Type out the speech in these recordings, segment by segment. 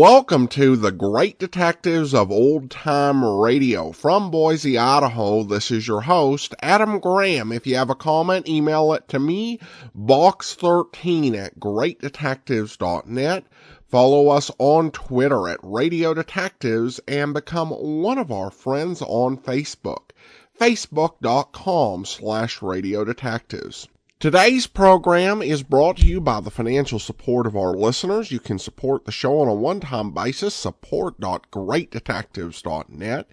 Welcome to the Great Detectives of Old Time Radio. From Boise, Idaho, this is your host, Adam Graham. If you have a comment, email it to me, box13@greatdetectives.net. Follow us on Twitter at Radio Detectives and become one of our friends on Facebook, facebook.com/Radio Detectives. Today's program is brought to you by the financial support of our listeners. You can support the show on a one-time basis, support.greatdetectives.net,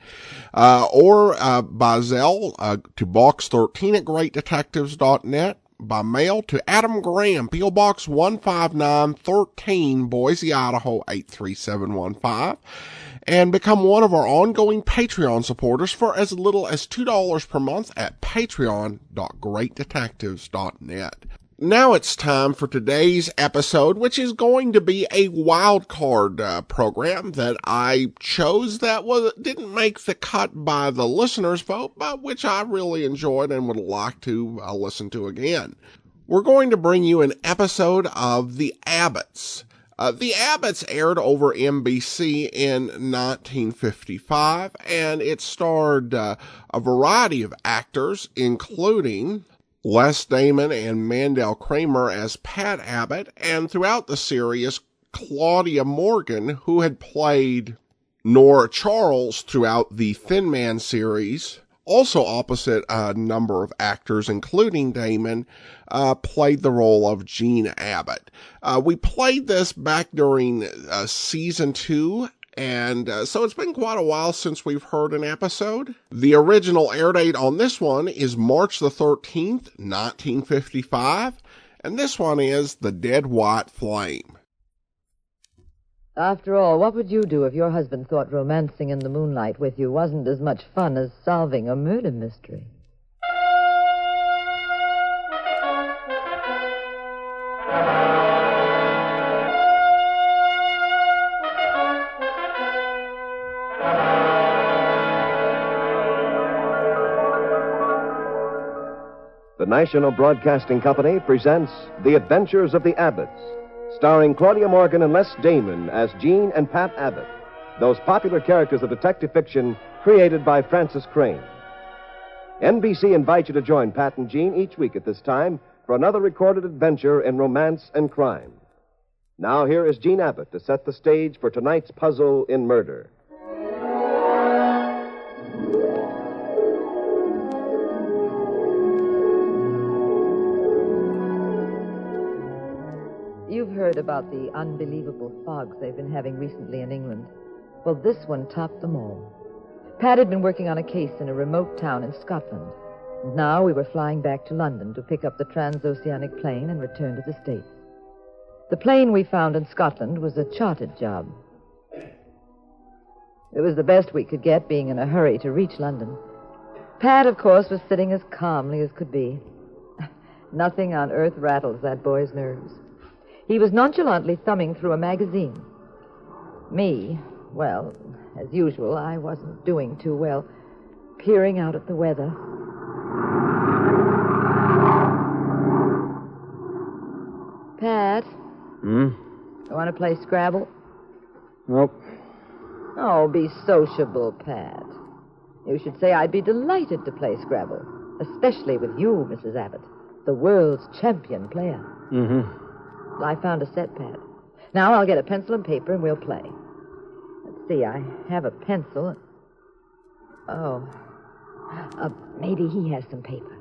or by Zelle to box13@greatdetectives.net, by mail to Adam Graham, P.O. Box 15913, Boise, Idaho 83715. And become one of our ongoing Patreon supporters for as little as $2 per month at patreon.greatdetectives.net. Now it's time for today's episode, which is going to be a wild card program that I chose that didn't make the cut by the listeners' vote, but which I really enjoyed and would like to listen to again. We're going to bring you an episode of The Abbotts. The Abbotts aired over NBC in 1955, and it starred a variety of actors, including Les Damon and Mandel Kramer as Pat Abbott, and throughout the series, Claudia Morgan, who had played Nora Charles throughout the Thin Man series, also opposite a number of actors, including Damon, played the role of Jean Abbott. We played this back during season 2, and so it's been quite a while since we've heard an episode. The original air date on this one is March the 13th, 1955, and this one is The Dead White Flame. After all, what would you do if your husband thought romancing in the moonlight with you wasn't as much fun as solving a murder mystery? The National Broadcasting Company presents The Adventures of the Abbotts, starring Claudia Morgan and Les Damon as Jean and Pat Abbott, those popular characters of detective fiction created by Francis Crane. NBC invites you to join Pat and Jean each week at this time for another recorded adventure in romance and crime. Now here is Jean Abbott to set the stage for tonight's puzzle in murder. You've heard about the unbelievable fogs they've been having recently in England. Well, this one topped them all. Pat had been working on a case in a remote town in Scotland. And now we were flying back to London to pick up the transoceanic plane and return to the States. The plane we found in Scotland was a chartered job. It was the best we could get, being in a hurry to reach London. Pat, of course, was sitting as calmly as could be. Nothing on earth rattles that boy's nerves. He was nonchalantly thumbing through a magazine. Me, well, as usual, I wasn't doing too well, peering out at the weather. Pat? You want to play Scrabble? Nope. Oh, be sociable, Pat. You should say I'd be delighted to play Scrabble, especially with you, Mrs. Abbott, the world's champion player. Mm-hmm. I found a set, Pat. Now I'll get a pencil and paper and we'll play. Let's see, I have a pencil. Oh. Maybe he has some paper.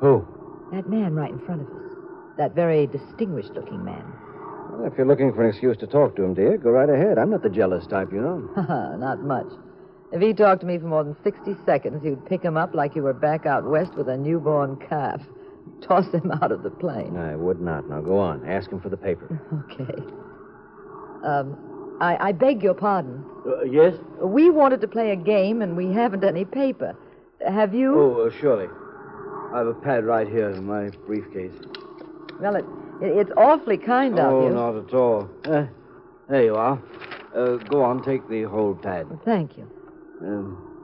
Who? That man right in front of us. That very distinguished-looking man. Well, if you're looking for an excuse to talk to him, dear, go right ahead. I'm not the jealous type, you know. Not much. If he talked to me for more than 60 seconds, you'd pick him up like you were back out west with a newborn calf. Toss him out of the plane. I would not. Now, go on. Ask him for the paper. Okay. I beg your pardon. Yes? We wanted to play a game, and we haven't any paper. Have you? Oh, surely. I have a pad right here in my briefcase. Well, it's awfully kind of you. Oh, not at all. There you are. Go on, take the whole pad. Well, thank you.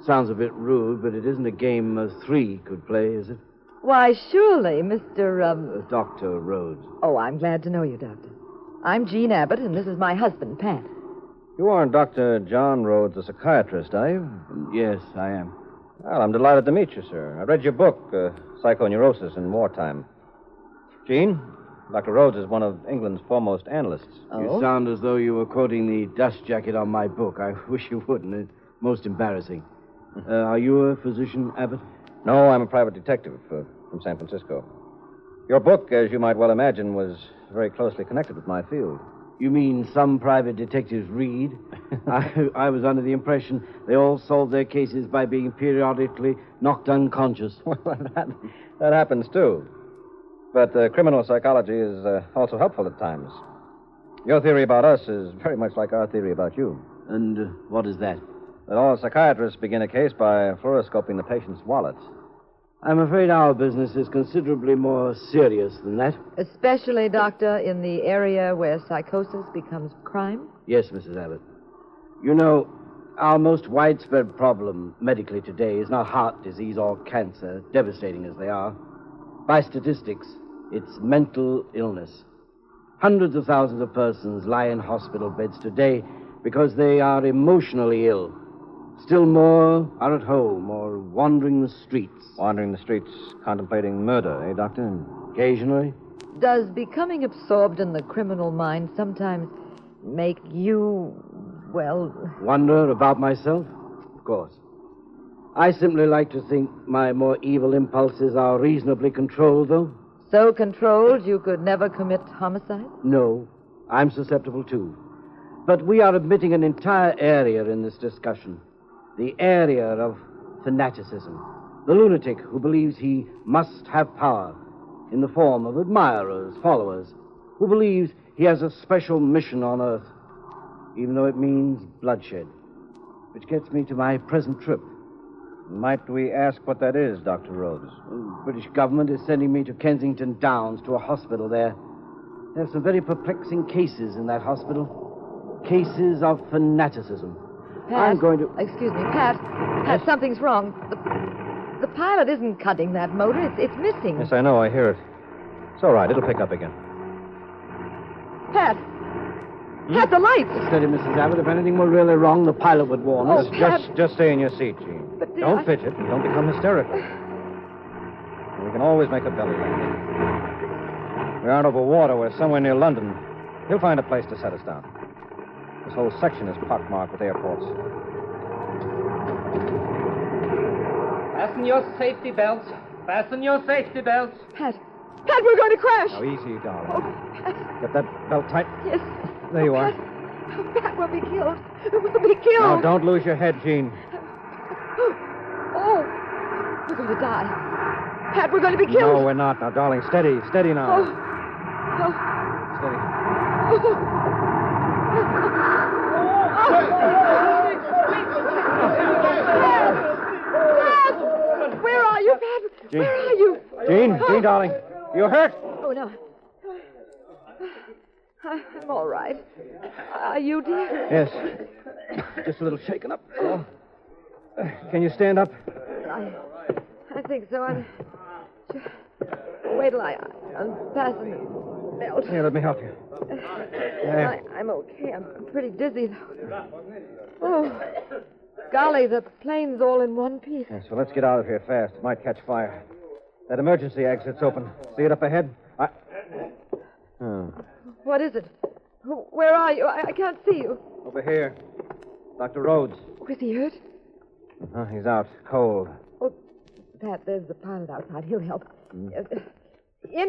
Sounds a bit rude, but it isn't a game 3 could play, is it? Why, surely, Mr. Dr. Rhodes. Oh, I'm glad to know you, Doctor. I'm Jean Abbott, and this is my husband, Pat. You aren't Dr. John Rhodes, the psychiatrist, are you? Yes, I am. Well, I'm delighted to meet you, sir. I read your book, Psychoneurosis in Wartime. Gene, Dr. Rhodes is one of England's foremost analysts. You sound as though you were quoting the dust jacket on my book. I wish you wouldn't. It's most embarrassing. Are you a physician, Abbott? No, I'm a private detective from San Francisco. Your book, as you might well imagine, was very closely connected with my field. You mean some private detectives read? I was under the impression they all solved their cases by being periodically knocked unconscious. Well, that happens, too. But criminal psychology is also helpful at times. Your theory about us is very much like our theory about you. And what is that? That all psychiatrists begin a case by fluoroscoping the patient's wallet. I'm afraid our business is considerably more serious than that. Especially, Doctor, in the area where psychosis becomes crime? Yes, Mrs. Abbott. You know, our most widespread problem medically today is not heart disease or cancer, devastating as they are. By statistics, it's mental illness. Hundreds of thousands of persons lie in hospital beds today because they are emotionally ill. Still more are at home or wandering the streets. Wandering the streets, contemplating murder, eh, Doctor? Occasionally. Does becoming absorbed in the criminal mind sometimes make you, well... Wonder about myself? Of course. I simply like to think my more evil impulses are reasonably controlled, though. So controlled you could never commit homicide? No, I'm susceptible too. But we are admitting an entire area in this discussion. The area of fanaticism. The lunatic who believes he must have power in the form of admirers, followers, who believes he has a special mission on Earth, even though it means bloodshed. Which gets me to my present trip. Might we ask what that is, Dr. Rhodes? The British government is sending me to Kensington Downs to a hospital there. There are some very perplexing cases in that hospital. Cases of fanaticism. Pat, I'm going to... Excuse me, Pat. Pat, something's wrong. The pilot isn't cutting that motor. It's missing. Yes, I know. I hear it. It's all right. It'll pick up again. Pat. Pat, the lights. Steady, Mrs. Abbott. If anything were really wrong, the pilot would warn us. Just stay in your seat, Gene. But Don't fidget. Don't become hysterical. We can always make a belly landing. We aren't over water. We're somewhere near London. He'll find a place to set us down. This whole section is pockmarked with airports. Fasten your safety belts. Fasten your safety belts. Pat, we're going to crash. Now, easy, darling. Oh, Pat. Get that belt tight. Yes. There you are. Pat, we'll be killed. We'll be killed. Now, don't lose your head, Gene. Oh, we're going to die. Pat, we're going to be killed. No, we're not. Now, darling, steady. Steady now. Steady. Pat! Where are you, Pat? Gene. Where are you? Gene, darling. You hurt? Oh, no. I'm all right. Are you, dear? Yes. Just a little shaken up. Oh. Can you stand up? I think so. Wait till I unfasten the belt. Here, let me help you. I'm okay. I'm pretty dizzy, though. Oh, golly, the plane's all in one piece. Yeah, so let's get out of here fast. It might catch fire. That emergency exit's open. See it up ahead? What is it? Where are you? I can't see you. Over here. Dr. Rhodes. Was he hurt? He's out. Cold. Oh, Pat, there's the pilot outside. He'll help. In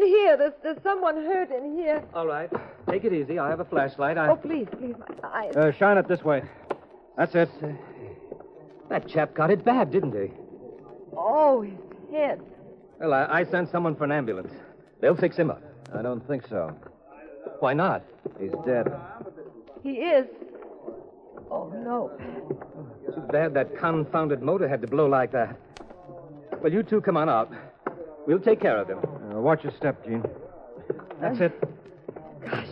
here. There's someone hurt in here. All right. Take it easy. I have a flashlight. Oh, please, my eyes. Shine it this way. That's it. That chap got it bad, didn't he? Oh, his head. Well, I sent someone for an ambulance. They'll fix him up. I don't think so. Why not? He's dead. He is. Oh, no. Too bad that confounded motor had to blow like that. Well, you two come on out. We'll take care of him. Watch your step, Gene. That's it. Gosh.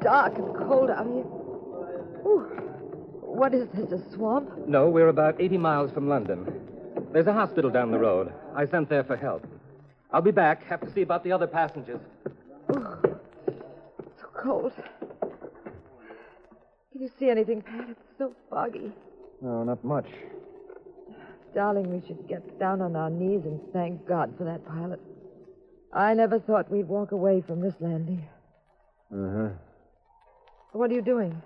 Dark and cold out here. Ooh. What is this, a swamp? No, we're about 80 miles from London. There's a hospital down the road. I sent there for help. I'll be back. Have to see about the other passengers. Ooh. So cold. You see anything, Pat? It's so foggy. No, not much. Darling, we should get down on our knees and thank God for that pilot. I never thought we'd walk away from this landing. Uh-huh. What are you doing?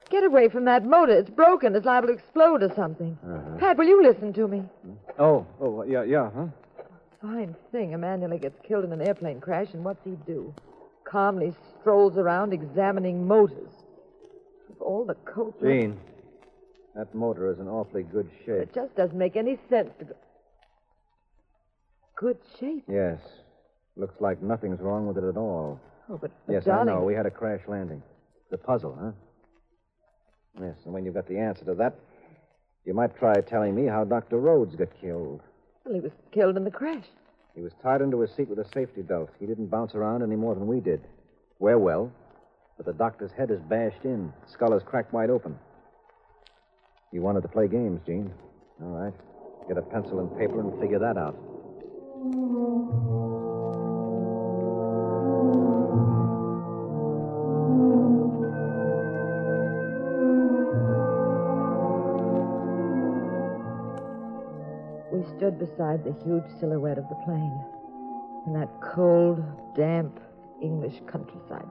Get away from that motor. It's broken. It's liable to explode or something. Uh-huh. Pat, will you listen to me? Yeah, huh? Fine thing. A man nearly gets killed in an airplane crash, and what's he do? Calmly strolls around examining motors. Of all the coats... Jean, that motor is in awfully good shape. It just doesn't make any sense to go... Good shape? Yes. Looks like nothing's wrong with it at all. Oh, but Yes, darling... I know. We had a crash landing. The puzzle, huh? Yes, and when you've got the answer to that, you might try telling me how Dr. Rhodes got killed. Well, he was killed in the crash. He was tied into his seat with a safety belt. He didn't bounce around any more than we did. We're well, but the doctor's head is bashed in. Skull is cracked wide open. You wanted to play games, Gene. All right. Get a pencil and paper and figure that out. We stood beside the huge silhouette of the plane in that cold, damp English countryside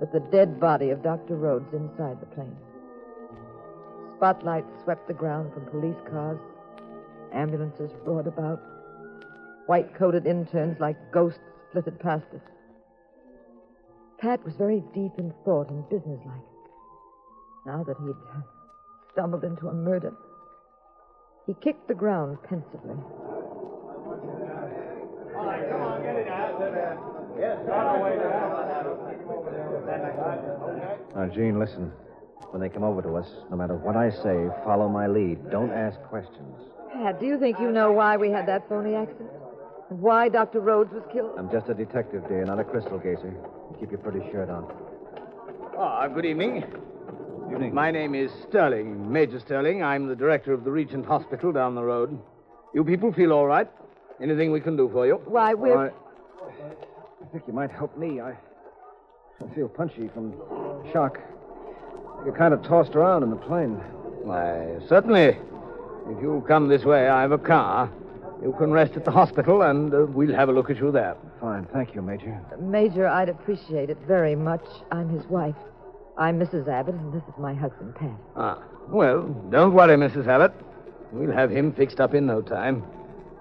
with the dead body of Dr. Rhodes inside the plane. Spotlights swept the ground from police cars. Ambulances roared about. White-coated interns like ghosts flitted past us. Pat was very deep in thought and businesslike. Now that he'd stumbled into a murder, he kicked the ground pensively. Now, Gene, listen. When they come over to us, no matter what I say, follow my lead. Don't ask questions. Pat, do you think you know why we had that phony accident? And why Dr. Rhodes was killed? I'm just a detective, dear, not a crystal gazer. You keep your pretty shirt on. Good evening. Evening. My name is Sterling, Major Sterling. I'm the director of the Regent Hospital down the road. You people feel all right? Anything we can do for you? Why, we're... I think you might help me. I feel punchy from shock. You're kind of tossed around in the plane. Why, certainly. If you'll come this way, I have a car. You can rest at the hospital, and we'll have a look at you there. Fine. Thank you, Major. Major, I'd appreciate it very much. I'm his wife. I'm Mrs. Abbott, and this is my husband, Pat. Well, don't worry, Mrs. Abbott. We'll have him fixed up in no time.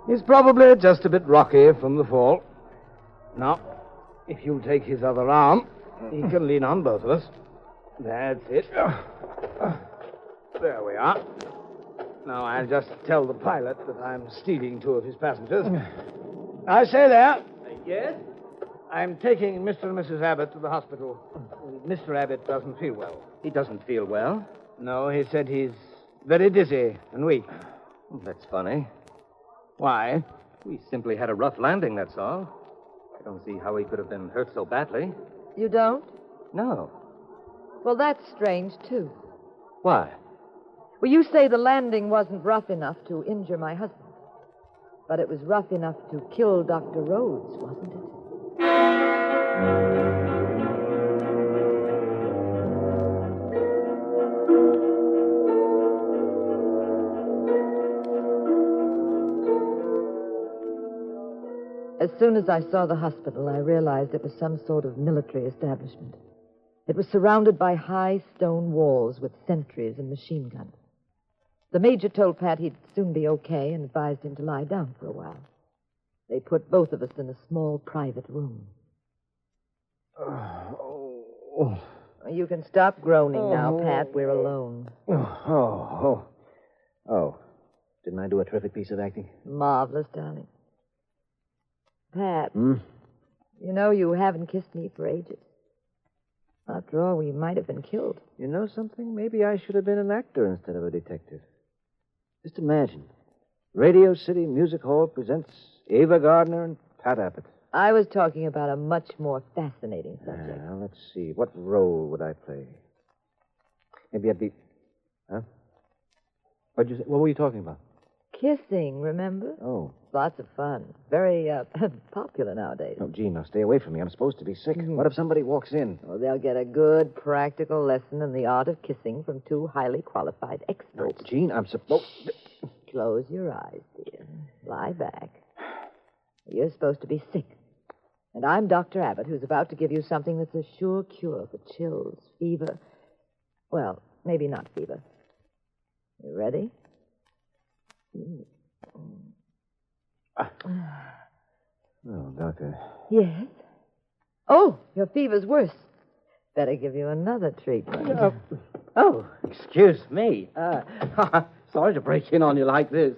He's probably just a bit rocky from the fall. Now, if you'll take his other arm, he can lean on both of us. That's it. There we are. Now, I'll just tell the pilot that I'm stealing two of his passengers. I say there. Yes? I'm taking Mr. and Mrs. Abbott to the hospital. Mr. Abbott doesn't feel well. He doesn't feel well. No, he said he's very dizzy and weak. That's funny. Why? We simply had a rough landing, that's all. I don't see how he could have been hurt so badly. You don't? No. Well, that's strange, too. Why? Well, you say the landing wasn't rough enough to injure my husband. But it was rough enough to kill Dr. Rhodes, wasn't it? As soon as I saw the hospital, I realized it was some sort of military establishment. It was surrounded by high stone walls with sentries and machine guns. The major told Pat he'd soon be okay and advised him to lie down for a while. They put both of us in a small private room. You can stop groaning now, Pat. We're alone. Oh. Didn't I do a terrific piece of acting? Marvelous, darling. Pat, Hmm? you know you haven't kissed me for ages. After all, we might have been killed. You know something? Maybe I should have been an actor instead of a detective. Just imagine. Radio City Music Hall presents Ava Gardner and Pat Abbott. I was talking about a much more fascinating subject. Now, let's see. What role would I play? Maybe I'd be... Huh? What'd you say? What were you talking about? kissing, remember? Oh. Lots of fun. Very popular nowadays. Oh, Gene, now stay away from me. I'm supposed to be sick. Mhm. What if somebody walks in? Well, they'll get a good practical lesson in the art of kissing from two highly qualified Oh, experts. Gene, I'm supposed... Close your eyes, dear. Lie back. You're supposed to be sick. And I'm Dr. Abbott, who's about to give you something that's a sure cure for chills, fever. Well, maybe not fever. You ready? Oh, Doctor. Yes? Oh, your fever's worse. Better give you another treatment. Oh, excuse me. Sorry to break in on you like this.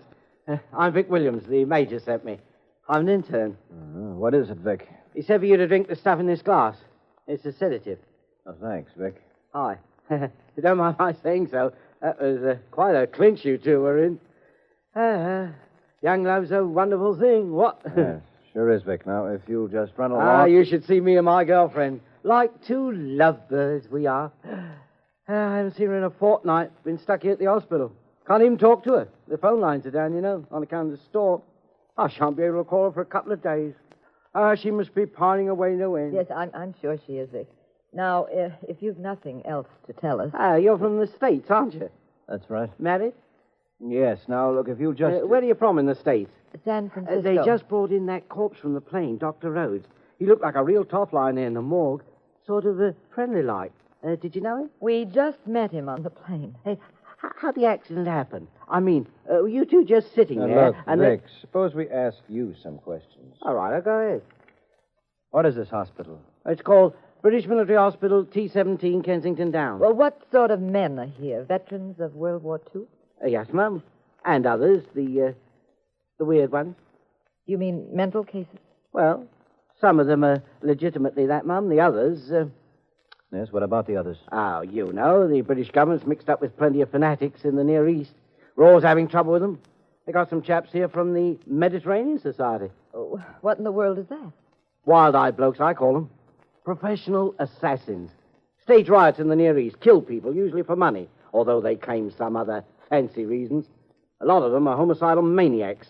I'm Vic Williams. The major sent me. I'm an intern. What is it, Vic? He said for you to drink the stuff in this glass. It's a sedative. Oh, thanks, Vic. Hi. You don't mind my saying so. That was quite a clinch you two were in. Young love's a wonderful thing. What? Yes, sure is, Vic. Now, if you'll just run along... You should see me and my girlfriend. Like two lovebirds we are. I haven't seen her in a fortnight. Been stuck here at the hospital. Can't even talk to her. The phone lines are down, you know, on account of the store. I shan't be able to call her for a couple of days. She must be pining away no end. Yes, I'm sure she is, Vic. Now, if you've nothing else to tell us... You're from the States, aren't you? That's right. Married? Yes. Now, look, if you'll just... Where are you from in the States? San Francisco. They just brought in that corpse from the plane, Dr. Rhodes. He looked like a real top line there in the morgue. Sort of friendly-like. Did you know him? We just met him on the plane. Hey, how'd the accident happen? I mean, were you two just sitting there? Look, Vic, suppose we ask you some questions. All right, I'll go ahead. What is this hospital? It's called British Military Hospital, T17, Kensington Downs. Well, what sort of men are here? Veterans of World War II? Yes, ma'am. And others, the weird ones. You mean mental cases? Well, some of them are legitimately that, ma'am. The others... Yes, what about the others? Oh, you know, the British government's mixed up with plenty of fanatics in the Near East. We're always having trouble with them. They got some chaps here from the Mediterranean Society. Oh, what in the world is that? Wild-eyed blokes, I call them. Professional assassins. Stage riots in the Near East. Kill people, usually for money, although they claim some other fancy reasons. A lot of them are homicidal maniacs.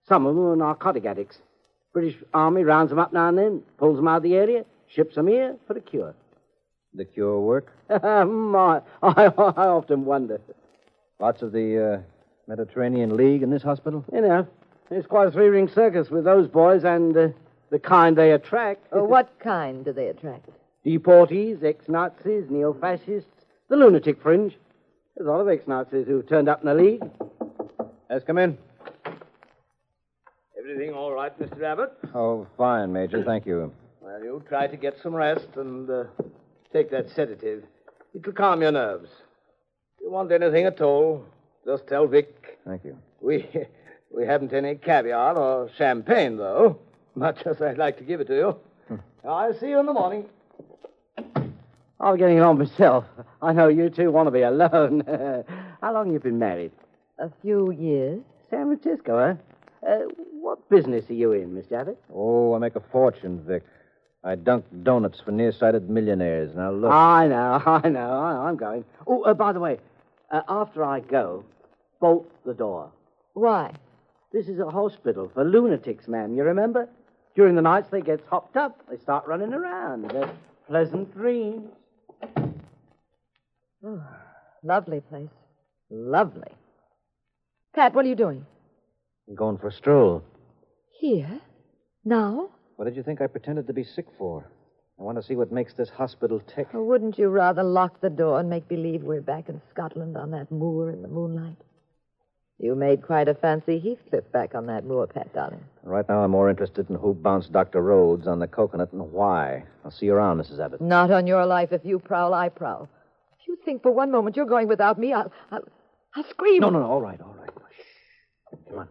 Some of them are narcotic addicts. British Army rounds them up now and then, pulls them out of the area, ships them here for the cure. The cure work? I often wonder. Lots of the Mediterranean League in this hospital? You know, it's quite a three-ring circus with those boys and the kind they attract. What kind do they attract? Deportees, ex-Nazis, neo-fascists, the lunatic fringe. There's a lot of ex-Nazis who've turned up in the League. Yes, come in. Everything all right, Mr. Abbott? Oh, fine, Major. Thank you. Well, you try to get some rest and take that sedative. It'll calm your nerves. If you want anything at all, just tell Vic. Thank you. We haven't any caviar or champagne, though. Much as I'd like to give it to you. I'll see you in the morning. I'm getting along myself. I know you two want to be alone. How long have you been married? A few years. San Francisco, huh? What business are you in, Mr. Abbott? Oh, I make a fortune, Vic. I dunk donuts for nearsighted millionaires. Now, look. I know. I'm going. Oh, by the way, after I go, bolt the door. Why? This is a hospital for lunatics, ma'am. You remember? During the nights, they get hopped up. They start running around. They're pleasant dreams. Oh, lovely place. Lovely. Pat, what are you doing? I'm going for a stroll. Here? Now? What did you think I pretended to be sick for? I want to see what makes this hospital tick. Or wouldn't you rather lock the door and make believe we're back in Scotland on that moor in the moonlight? You made quite a fancy Heathcliff back on that moor, Pat, darling. Right now, I'm more interested in who bounced Dr. Rhodes on the coconut and why. I'll see you around, Mrs. Abbott. Not on your life. If you prowl, I prowl. If you think for one moment you're going without me, I'll scream. No, all right. Shh. Come on.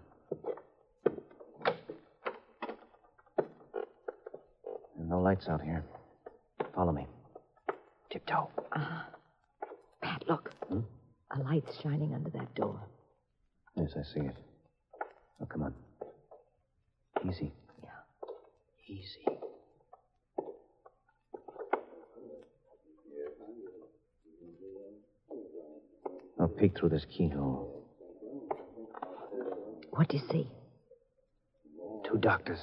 There are no lights out here. Follow me. Tiptoe. Pat, look. A light's shining under that door. Yes, I see it. Oh, come on. Easy. Yeah. Easy. I'll peek through this keyhole. What do you see? 2 doctors.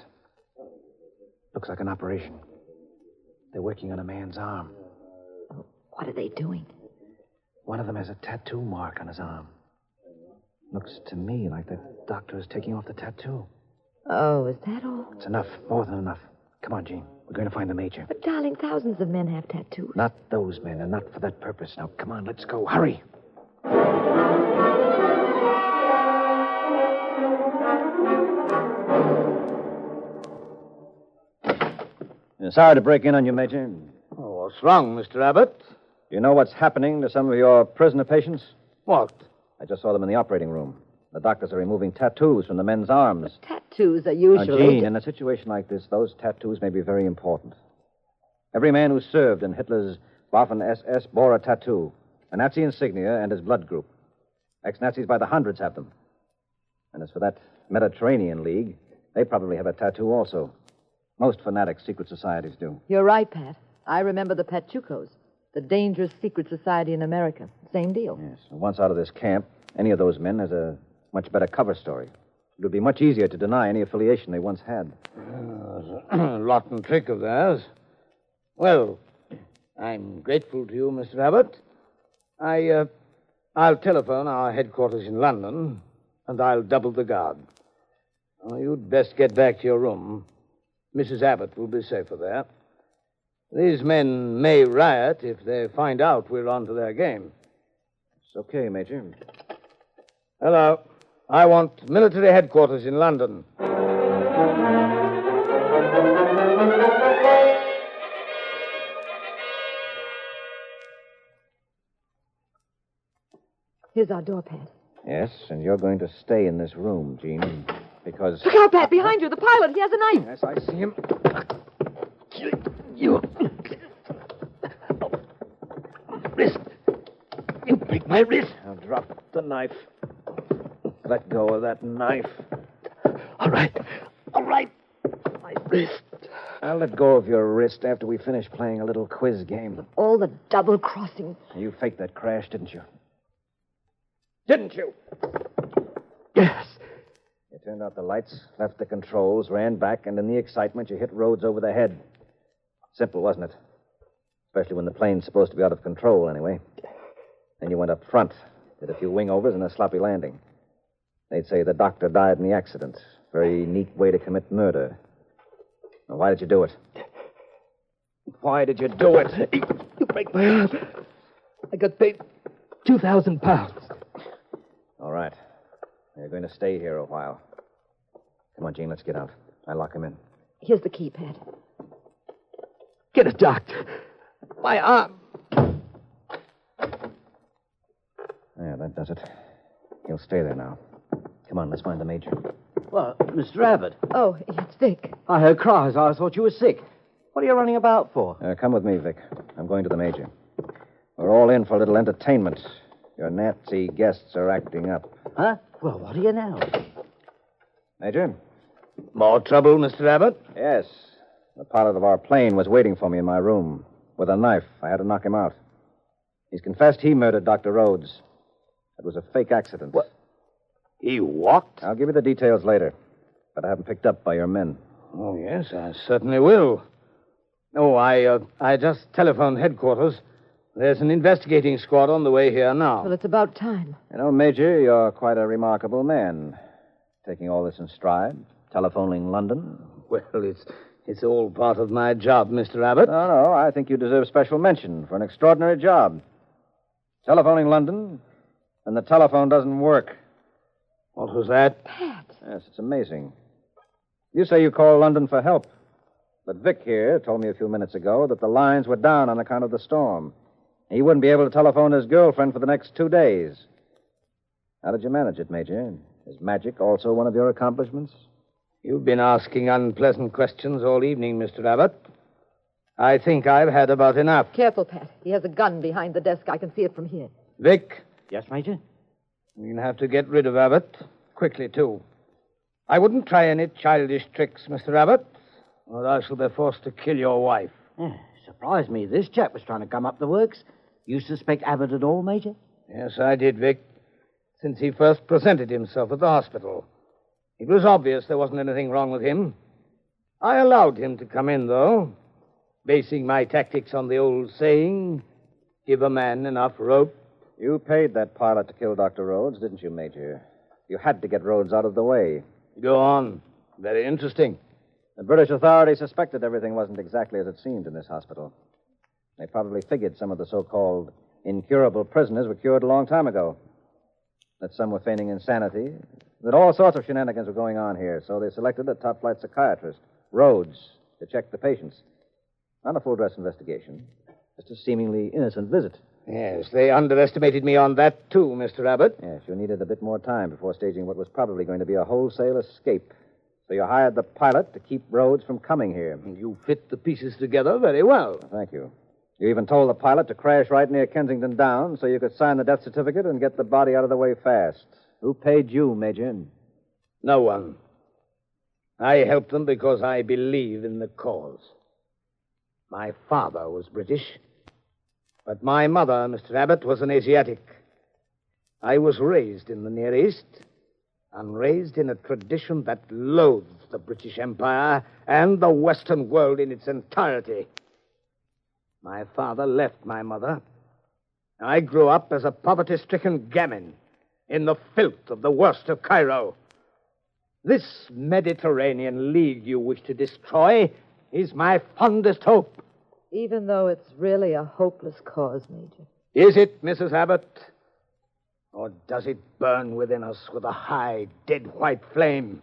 Looks like an operation. They're working on a man's arm. Oh, what are they doing? One of them has a tattoo mark on his arm. Looks to me like the doctor is taking off the tattoo. Oh, is that all? It's enough, more than enough. Come on, Jean. We're going to find the major. But, darling, thousands of men have tattoos. Not those men, and not for that purpose. Now, come on, let's go. Hurry. Sorry to break in on you, Major. Oh, what's wrong, Mr. Abbott? You know what's happening to some of your prisoner patients? What? I just saw them in the operating room. The doctors are removing tattoos from the men's arms. Tattoos are Now, usually... Jean, in a situation like this, those tattoos may be very important. Every man who served in Hitler's Waffen-SS bore a tattoo, a Nazi insignia, and his blood group. Ex-Nazis by the hundreds have them. And as for that Mediterranean League, they probably have a tattoo also. Most fanatic secret societies do. You're right, Pat. I remember the Pachucos, the dangerous secret society in America. Same deal. Yes. And once out of this camp, any of those men has a much better cover story. It would be much easier to deny any affiliation they once had. A rotten trick of theirs. Well, I'm grateful to you, Mr. Abbott. I'll telephone our headquarters in London, and I'll double the guard. Oh, you'd best get back to your room. Mrs. Abbott will be safer there. These men may riot if they find out we're onto their game. It's okay, Major. Hello. I want military headquarters in London. Here's our door, Pat. Yes, and you're going to stay in this room, Jean, because... Look out, Pat, behind you, the pilot. He has a knife. Yes, I see him. You. Wrist. You break my wrist. Now drop the knife. Let go of that knife. All right. My wrist. I'll let go of your wrist after we finish playing a little quiz game. All the double-crossing. You faked that crash, didn't you? Didn't you? Yes. You turned out the lights, left the controls, ran back, and in the excitement, you hit Rhodes over the head. Simple, wasn't it? Especially when the plane's supposed to be out of control, anyway. Then you went up front, did a few wing-overs and a sloppy landing. They'd say the doctor died in the accident. Very neat way to commit murder. Now, why did you do it? Why did you do it? You break my arm. I got paid 2,000 pounds. All right. You're going to stay here a while. Come on, Jean, let's get out. I'll lock him in. Here's the key, Pat. Get a doctor. My arm. Yeah, that does it. He'll stay there now. Come on, let's find the major. Well, Mr. Abbott, Oh, it's Vic. I heard cries. I thought you were sick. What are you running about for? Come with me, Vic. I'm going to the major. We're all in for a little entertainment. Your Nazi guests are acting up. Huh? Well, what are you now? Major? More trouble, Mr. Abbott? Yes. The pilot of our plane was waiting for me in my room. With a knife. I had to knock him out. He's confessed he murdered Dr. Rhodes. It was a fake accident. What? He walked? I'll give you the details later. But I haven't picked up by your men. Oh, yes, I certainly will. Oh, I just telephoned headquarters. There's an investigating squad on the way here now. Well, it's about time. You know, Major, you're quite a remarkable man. Taking all this in stride. Telephoning London. Well, it's all part of my job, Mr. Abbott. No, I think you deserve special mention for an extraordinary job. Telephoning London, and the telephone doesn't work. What was that? Pat. Yes, it's amazing. You say you call London for help. But Vic here told me a few minutes ago that the lines were down on account of the storm. He wouldn't be able to telephone his girlfriend for the next 2 days. How did you manage it, Major? Is magic also one of your accomplishments? You've been asking unpleasant questions all evening, Mr. Abbott. I think I've had about enough. Careful, Pat. He has a gun behind the desk. I can see it from here. Vic, Yes, Major? you'll have to get rid of Abbott. Quickly, too. I wouldn't try any childish tricks, Mr. Abbott, or I shall be forced to kill your wife. Yeah, surprised me. This chap was trying to gum up the works. You suspect Abbott at all, Major? Yes, I did, Vic. Since he first presented himself at the hospital. It was obvious there wasn't anything wrong with him. I allowed him to come in, though, basing my tactics on the old saying, give a man enough rope. You paid that pilot to kill Dr. Rhodes, didn't you, Major? You had to get Rhodes out of the way. Go on. Very interesting. The British authorities suspected everything wasn't exactly as it seemed in this hospital. They probably figured some of the so-called incurable prisoners were cured a long time ago. That some were feigning insanity. That all sorts of shenanigans were going on here. So they selected a top-flight psychiatrist, Rhodes, to check the patients. Not a full-dress investigation. Just a seemingly innocent visit. Yes, they underestimated me on that, too, Mr. Abbott. Yes, you needed a bit more time before staging what was probably going to be a wholesale escape. So you hired the pilot to keep Rhodes from coming here. You fit the pieces together very well. Thank you. You even told the pilot to crash right near Kensington Downs so you could sign the death certificate and get the body out of the way fast. Who paid you, Major? No one. I helped them because I believe in the cause. My father was British, but my mother, Mr. Abbott, was an Asiatic. I was raised in the Near East, and raised in a tradition that loathes the British Empire and the Western world in its entirety. My father left my mother. I grew up as a poverty-stricken gamin in the filth of the worst of Cairo. This Mediterranean League you wish to destroy is my fondest hope. Even though it's really a hopeless cause, Major. Is it, Mrs. Abbott? Or does it burn within us with a high, dead white flame?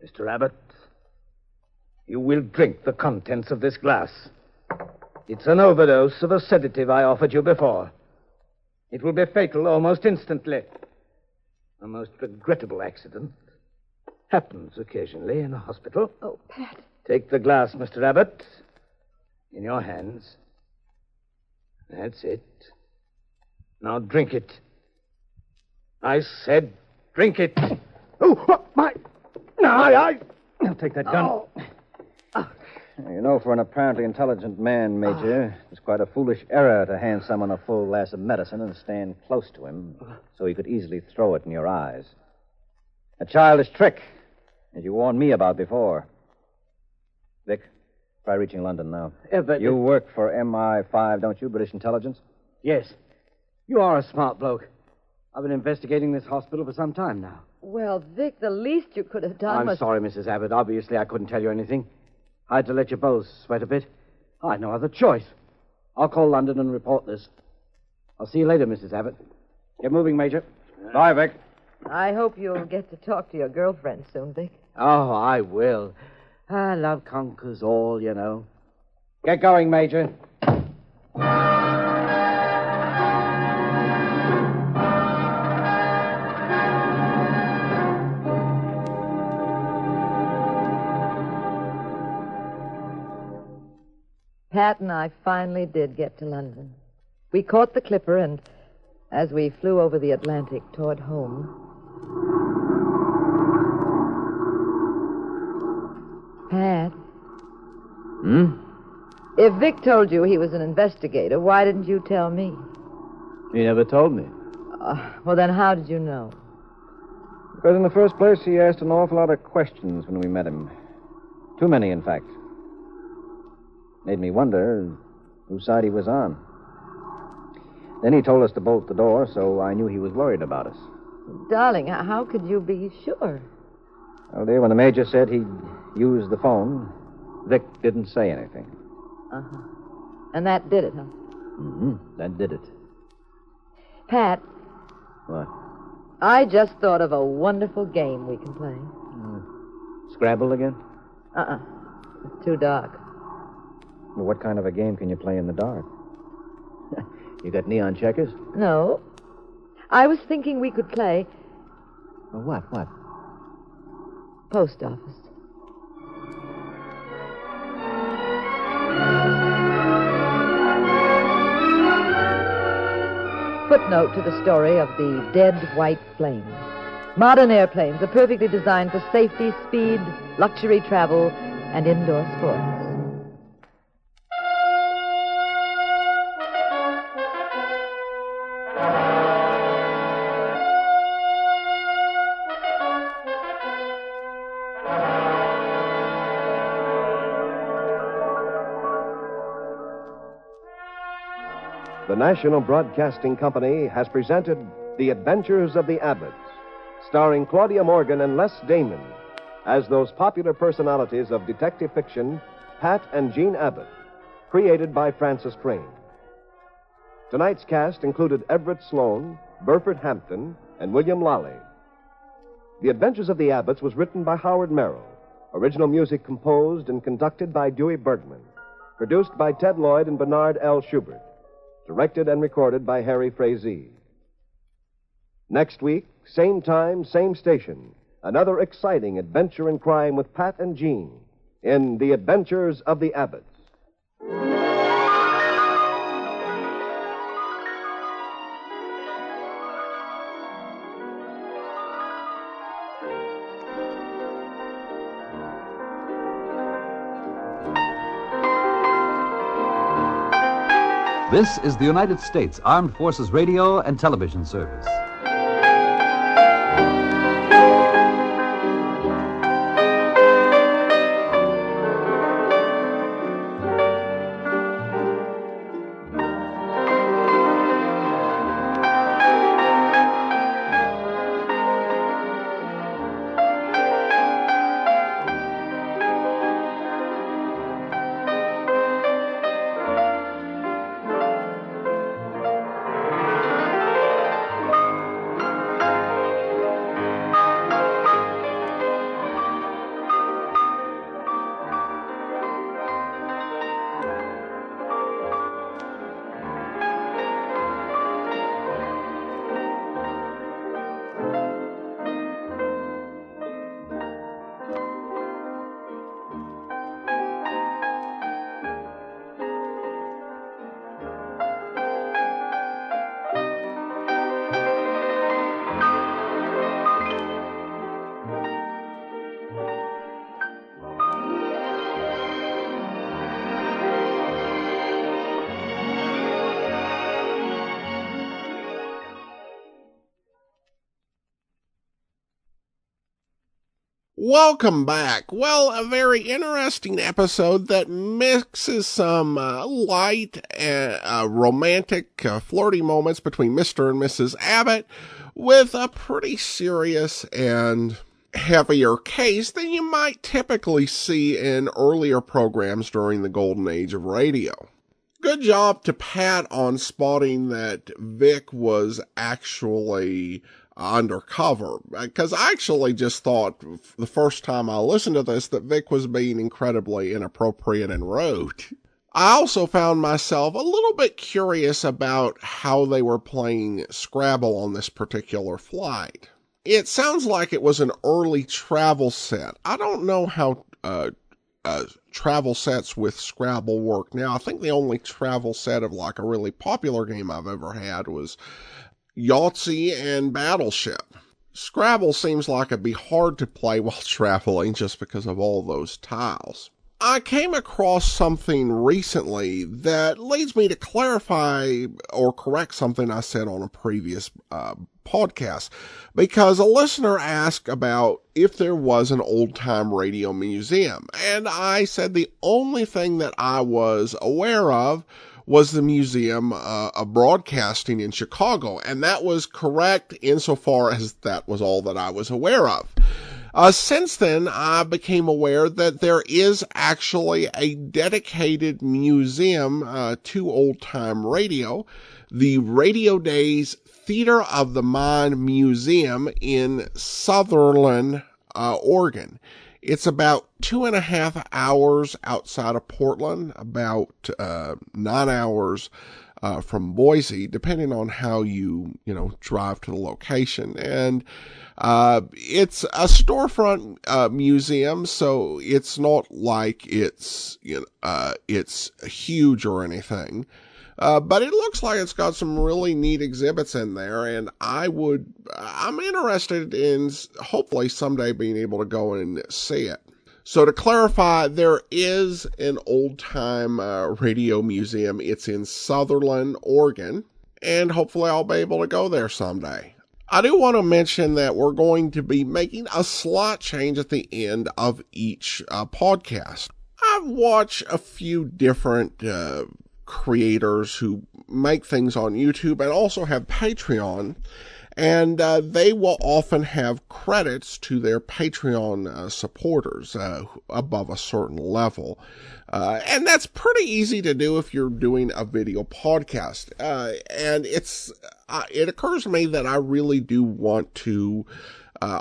Mr. Abbott, you will drink the contents of this glass. It's an overdose of a sedative I offered you before. It will be fatal almost instantly. A most regrettable accident. Happens occasionally in a hospital. Oh, Pat. Take the glass, Mr. Abbott. In your hands. That's it. Now drink it. I said drink it. Oh, my... No, I'll take that gun. Oh. You know, for an apparently intelligent man, Major, it's quite a foolish error to hand someone a full glass of medicine and stand close to him so he could easily throw it in your eyes. A childish trick, as you warned me about before. Vic, try reaching London now. But... You work for MI5, don't you, British intelligence? Yes. You are a smart bloke. I've been investigating this hospital for some time now. Well, Vic, the least you could have done was... I'm sorry, Mrs. Abbott. Obviously, I couldn't tell you anything. I had to let you both sweat a bit. I had no other choice. I'll call London and report this. I'll see you later, Mrs. Abbott. Get moving, Major. Bye, Vic. I hope you'll get to talk to your girlfriend soon, Vic. Oh, I will. Love conquers all, you know. Get going, Major. Pat and I finally did get to London. We caught the clipper, and as we flew over the Atlantic toward home... Pat? If Vic told you he was an investigator, why didn't you tell me? He never told me. Well, then how did you know? Because in the first place, he asked an awful lot of questions when we met him. Too many, in fact. Made me wonder whose side he was on. Then he told us to bolt the door, so I knew he was worried about us. Darling, how could you be sure? Well, dear, when the Major said he'd use the phone, Vic didn't say anything. Uh-huh. And that did it, huh? Mm-hmm. That did it. Pat. What? I just thought of a wonderful game we can play. Scrabble again? It's too dark. Well, what kind of a game can you play in the dark? You got neon checkers? No. I was thinking we could play... Well, what? Post office. Footnote to the story of the dead white flame. Modern airplanes are perfectly designed for safety, speed, luxury travel, and indoor sports. the National Broadcasting Company has presented The Adventures of the Abbotts, starring Claudia Morgan and Les Damon as those popular personalities of detective fiction, Pat and Jean Abbott, created by Francis Crane. Tonight's cast included Everett Sloan, Burford Hampton, and William Lally. The Adventures of the Abbotts was written by Howard Merrill. Original music composed and conducted by Dewey Bergman. Produced by Ted Lloyd and Bernard L. Schubert. Directed and recorded by Harry Frazee. Next week, same time, same station. Another exciting adventure in crime with Pat and Jean in The Adventures of the Abbotts. This is the United States Armed Forces Radio and Television Service. Welcome back. Well, a very interesting episode that mixes some light, romantic, flirty moments between Mr. and Mrs. Abbott with a pretty serious and heavier case than you might typically see in earlier programs during the golden age of radio. Good job to Pat on spotting that Vic was actually undercover, because I actually just thought the first time I listened to this that Vic was being incredibly inappropriate and rude. I also found myself a little bit curious about how they were playing Scrabble on this particular flight. It sounds like it was an early travel set. I don't know how travel sets with Scrabble work now. I think the only travel set of like a really popular game I've ever had was Yahtzee and Battleship. Scrabble seems like it'd be hard to play while traveling just because of all those tiles. I came across something recently that leads me to clarify or correct something I said on a previous podcast, because a listener asked about if there was an old-time radio museum, and I said the only thing that I was aware of was the Museum of Broadcasting in Chicago, and that was correct insofar as that was all that I was aware of. Since then, I became aware that there is actually a dedicated museum to old-time radio, the Radio Days Theater of the Mind Museum in Sutherland, Oregon. It's about 2.5 hours outside of Portland, about 9 hours from Boise, depending on how you drive to the location. And it's a storefront museum, so it's not like it's huge or anything. But it looks like it's got some really neat exhibits in there, and I'm interested in hopefully someday being able to go and see it. So to clarify, there is an old-time radio museum. It's in Sutherland, Oregon, and hopefully I'll be able to go there someday. I do want to mention that we're going to be making a slight change at the end of each podcast. I've watched a few different creators who make things on YouTube and also have Patreon. And they will often have credits to their Patreon supporters above a certain level. And that's pretty easy to do if you're doing a video podcast. And it occurs to me that I really do want to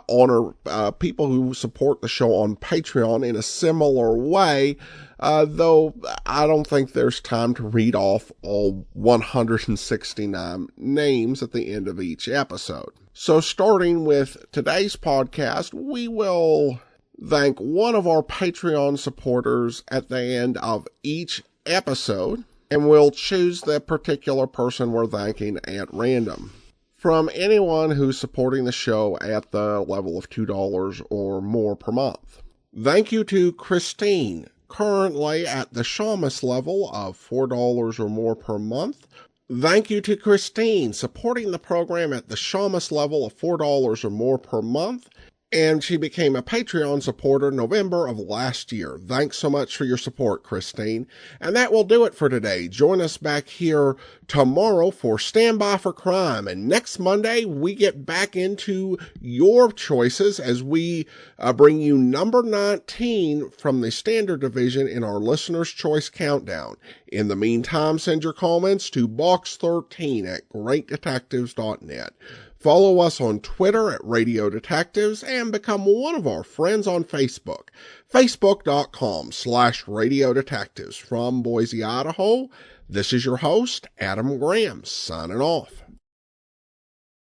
honor people who support the show on Patreon in a similar way, though I don't think there's time to read off all 169 names at the end of each episode. So starting with today's podcast, we will thank one of our Patreon supporters at the end of each episode, and we'll choose the particular person we're thanking at random. From anyone who's supporting the show at the level of $2 or more per month. Thank you to Christine, currently at the Shamus level of $4 or more per month. Thank you to Christine, supporting the program at the Shamus level of $4 or more per month. And she became a Patreon supporter November of last year. Thanks so much for your support, Christine. And that will do it for today. Join us back here tomorrow for Stand By for Crime. And next Monday, we get back into your choices as we bring you number 19 from the Standard Division in our Listener's Choice Countdown. In the meantime, send your comments to box13@greatdetectives.net. Follow us on Twitter at Radio Detectives and become one of our friends on Facebook. Facebook.com/Radio Detectives. From Boise, Idaho, this is your host, Adam Graham, signing off.